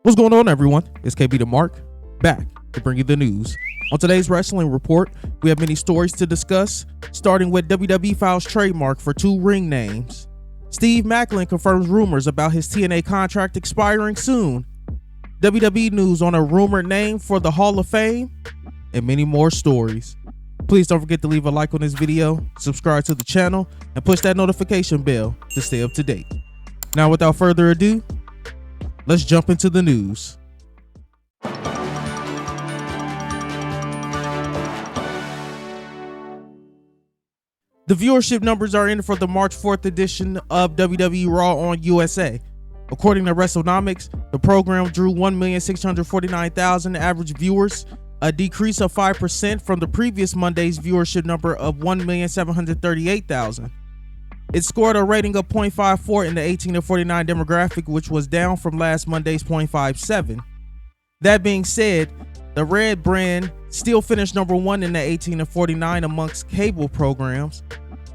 What's going on, everyone? It's KB the Mark, back to bring you the news. On today's Wrestling Report, we have many stories to discuss, starting with WWE files trademark for 2 ring names. Steve Maclin confirms rumors about his TNA contract expiring soon. WWE news on a rumored name for the Hall of Fame, and many more stories. Please don't forget to leave a like on this video, subscribe to the channel, and push that notification bell to stay up to date. Now, without further ado, let's jump into the news. The viewership numbers are in for the March 4th edition of WWE Raw on USA. According to WrestleNomics, the program drew 1,649,000 average viewers, a decrease of 5% from the previous Monday's viewership number of 1,738,000. It scored a rating of 0.54 in the 18 to 49 demographic, which was down from last Monday's 0.57. That being said, the Red brand still finished number 1 in the 18 to 49 amongst cable programs.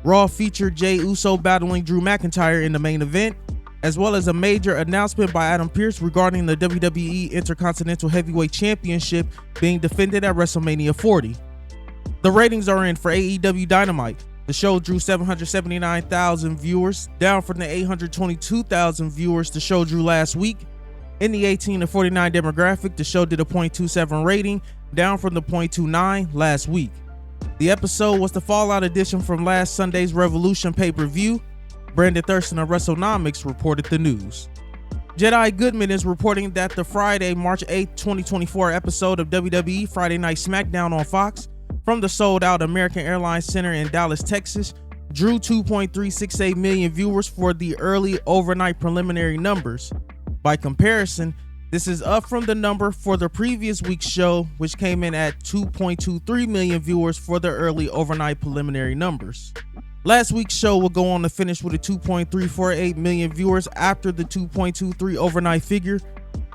Raw featured Jey Uso battling Drew McIntyre in the main event, as well as a major announcement by Adam Pearce regarding the WWE Intercontinental Heavyweight Championship being defended at WrestleMania 40. The ratings are in for AEW Dynamite. The show drew 779,000 viewers, down from the 822,000 viewers the show drew last week. In the 18 to 49 demographic, the show did a 0.27 rating, down from the 0.29 last week. The episode was the Fallout edition from last Sunday's Revolution pay-per-view. Brandon Thurston of WrestleNomics reported the news. Jedi Goodman is reporting that the Friday, March 8, 2024 episode of WWE Friday Night SmackDown on Fox from the sold-out American Airlines Center in Dallas, Texas, drew 2.368 million viewers for the early overnight preliminary numbers. By comparison, this is up from the number for the previous week's show, which came in at 2.23 million viewers for the early overnight preliminary numbers. Last week's show will go on to finish with a 2.348 million viewers after the 2.23 overnight figure.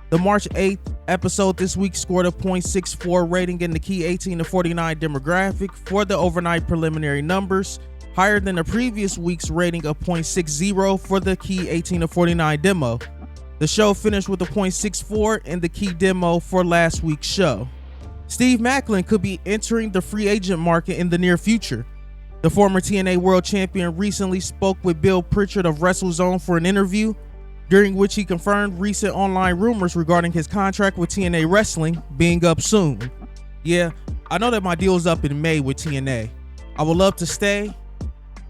The March 8th episode this week scored a 0.64 rating in the key 18 to 49 demographic for the overnight preliminary numbers, higher than the previous week's rating of 0.60 for the key 18 to 49 demo. The show finished with a 0.64 in the key demo for last week's show. Steve Maclin could be entering the free agent market in the near future. The former TNA World Champion recently spoke with Bill Pritchard of WrestleZone for an interview, during which he confirmed recent online rumors regarding his contract with TNA Wrestling being up soon. Yeah, I know that my deal's up in May with TNA. I would love to stay.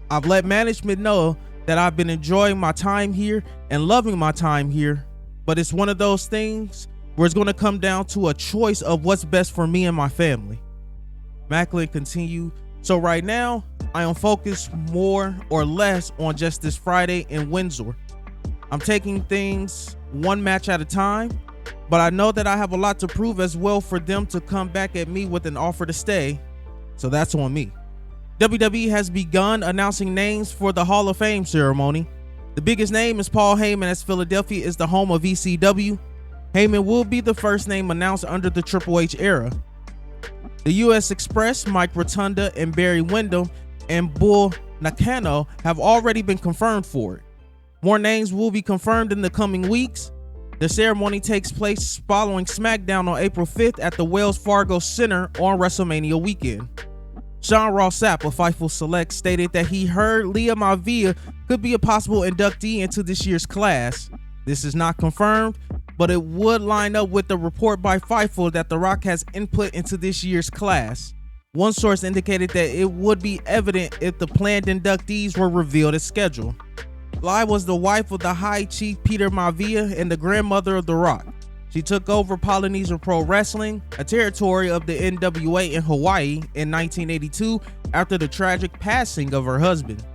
I've let management know that I've been enjoying my time here and loving my time here, but it's one of those things where it's going to come down to a choice of what's best for me and my family. Maclin continued, so right now, I am focused more or less on just this Friday in Windsor. I'm taking things one match at a time, but I know that I have a lot to prove as well for them to come back at me with an offer to stay, so that's on me. WWE has begun announcing names for the Hall of Fame ceremony. The biggest name is Paul Heyman, as Philadelphia is the home of ECW. Heyman will be the first name announced under the Triple H era. The US Express, Mike Rotunda, and Barry Windham, and Bull Nakano have already been confirmed for it. More names will be confirmed in the coming weeks. The ceremony takes place following SmackDown on April 5th at the Wells Fargo Center on WrestleMania weekend. Sean Ross Sapp of Fightful Select stated that he heard Leah Mavia could be a possible inductee into this year's class. This is not confirmed, but it would line up with the report by Fightful that The Rock has input into this year's class. One source indicated that it would be evident if the planned inductees were revealed as scheduled. Lai was the wife of the High Chief Peter Maivia and the grandmother of The Rock. She took over Polynesian Pro Wrestling, a territory of the NWA in Hawaii, in 1982 after the tragic passing of her husband,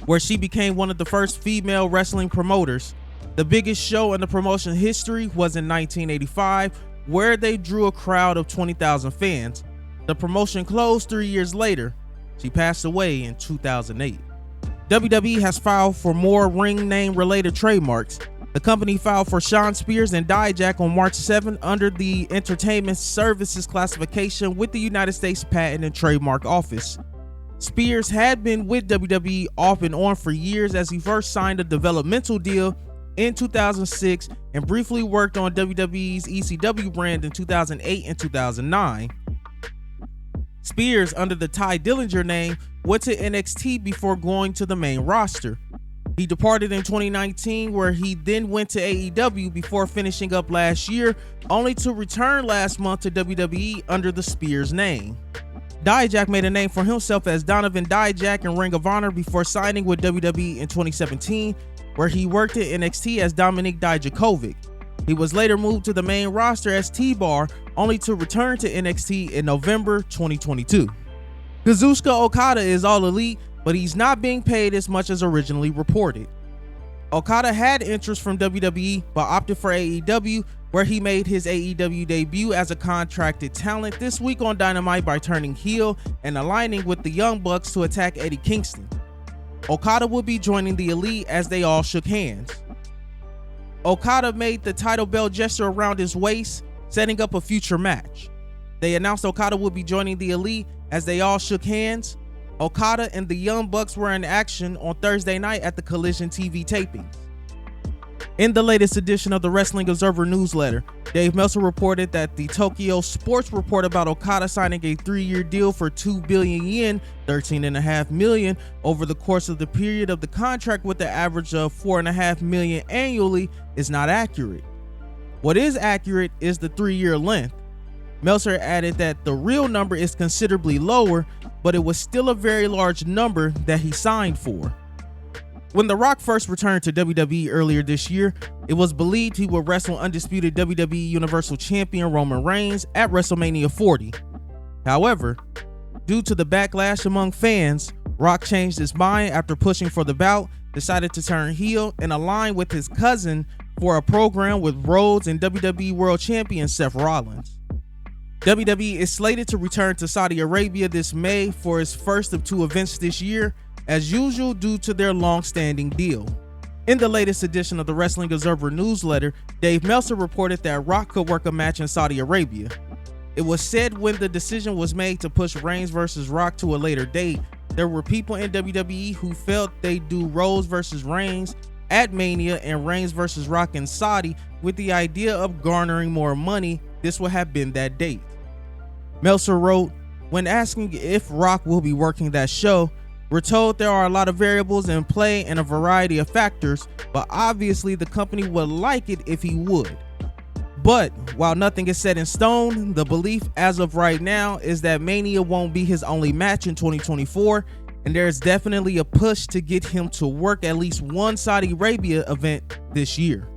where she became one of the first female wrestling promoters. The biggest show in the promotion history was in 1985, where they drew a crowd of 20,000 fans. The promotion closed 3 years later. She passed away in 2008. WWE has filed for more ring name related trademarks. The company filed for Shawn Spears and Dijak on March 7 under the Entertainment Services classification with the United States Patent and Trademark Office. Spears had been with WWE off and on for years, as he first signed a developmental deal in 2006 and briefly worked on WWE's ECW brand in 2008 and 2009. Spears, under the Ty Dillinger name, went to NXT before going to the main roster. He departed in 2019, where he then went to AEW before finishing up last year, only to return last month to WWE under the Spears name. Dijak made a name for himself as Donovan Dijak in Ring of Honor before signing with WWE in 2017, where he worked at NXT as Dominik Dijakovic. He was later moved to the main roster as T-Bar, only to return to NXT in November 2022. Kazuchika Okada is all elite, but he's not being paid as much as originally reported. Okada had interest from WWE, but opted for AEW, where he made his AEW debut as a contracted talent this week on Dynamite by turning heel and aligning with the Young Bucks to attack Eddie Kingston. Okada will be joining the Elite as they all shook hands. Okada made the title belt gesture around his waist, setting up a future match. They announced Okada would be joining the Elite as they all shook hands. Okada and the Young Bucks were in action on Thursday night at the Collision TV tapings. In the latest edition of the Wrestling Observer newsletter, Dave Meltzer reported that the Tokyo Sports report about Okada signing a 3-year deal for 2 billion yen, $13.5 million, over the course of the period of the contract with the average of 4.5 million annually is not accurate. What is accurate is the 3-year length. Meltzer added that the real number is considerably lower, but it was still a very large number that he signed for. When The Rock first returned to WWE earlier this year, it was believed he would wrestle undisputed WWE Universal Champion Roman Reigns at WrestleMania 40. However, due to the backlash among fans, Rock changed his mind after pushing for the bout, decided to turn heel and align with his cousin for a program with Rhodes and WWE World Champion Seth Rollins. WWE is slated to return to Saudi Arabia this May for its first of 2 events this year, as usual due to their long-standing deal. In the latest edition of the Wrestling Observer newsletter, Dave Meltzer reported that Rock could work a match in Saudi Arabia. It was said when the decision was made to push Reigns versus Rock to a later date, there were people in WWE who felt they'd do Rhodes versus Reigns at Mania and Reigns versus Rock in Saudi with the idea of garnering more money. This would have been that date. Meltzer wrote, "When asking if Rock will be working that show, we're told there are a lot of variables in play and a variety of factors, but obviously the company would like it if he would. But while nothing is set in stone, the belief as of right now is that Mania won't be his only match in 2024, and there's definitely a push to get him to work at least one Saudi Arabia event this year."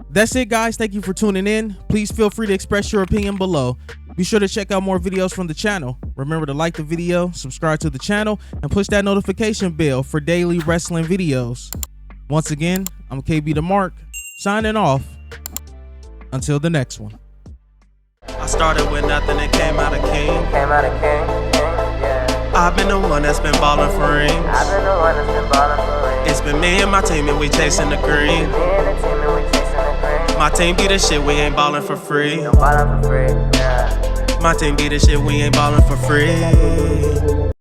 That's it, guys. Thank you for tuning in. Please feel free to express your opinion below. Be sure to check out more videos from the channel. Remember to like the video, subscribe to the channel, and push that notification bell for daily wrestling videos. Once again, I'm KB the Mark, signing off. Until the next one. I started with nothing and came out a king. I've been the one that's been ballin' for rings. It's been me and my team and we chasing the green. My team be the shit, we ain't ballin' for free. My team be the shit, we ain't ballin' for free.